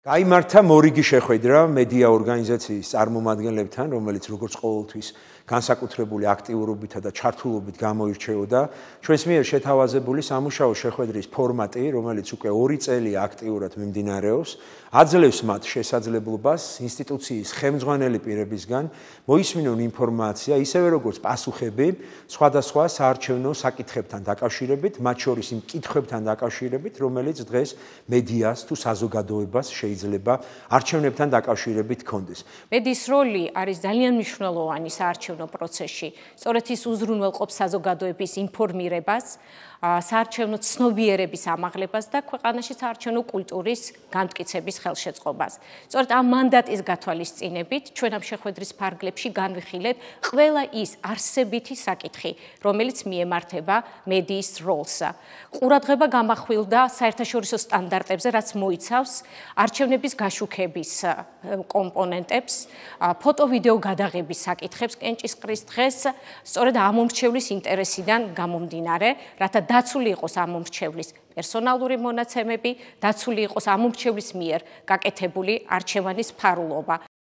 გაიმართა მორიგი შეხვედრა მედია ორგანიზაციის წარმომადგენლებთან, რომელიც როგორც ყოველთვის განსაკუთრებული აქტიურობითა და ჩართულობით გამოირჩეოდა. ჩვენს მიერ შეთავაზებული სამუშაო შეხვედრის ფორმატი, რომელიც უკვე 2 წელი აქტიურად მიმდინარეობს, აძლევს მათ შესაძლებლობას ინსტიტუციის ხელმძღვანელი პირებისგან მოისმინონ ინფორმაცია, ისევე როგორც პასუხები სხვადასხვა საარჩევნო საკითხებთან დაკავშირებით, მათ შორის იმ კითხვებთან დაკავშირებით, რომელიც დღეს მედიას თუ საზოგადოებას შეიძლება არჩევნებთან დაკავშირებით ჰქონდეს. მედიის როლი არის ძალიან მნიშვნელოვანი საარჩევნო პროცესში. სწორედ ის უზრუნველყოფს საზოგადოების ინფორმირებას, საარჩევნო ცნობიერების ამაღლებას და ქვეყანაში საარჩევნო კულტურის განმტკიცების ხელშეწყობას. სწორედ ამ მანდატის გათვალისწინებით ჩვენ ამ შეხვედრის ფარგლებში განვიხილეთ ყველა ის არსებითი საკითხი, რომელიც მიემართება მედიის როლს. ყურადღება გამახვილდა საერთაშორისო სტანდარტებზე, რაც მოიცავს არჩევნების გაშუქების კომპონენტებს, ფოტო-ვიდეო გადაღების საკითხებს კენჭისყრის დღეს, სწორედ ამომრჩევლის ინტერესიდან გამომდინარე, რათა დაცული იყოს ამომრჩევლის პერსონალური მონაცემები, დაცული იყოს ამომრჩევლის მიერ გაკეთებული არჩევანის ფარულობა.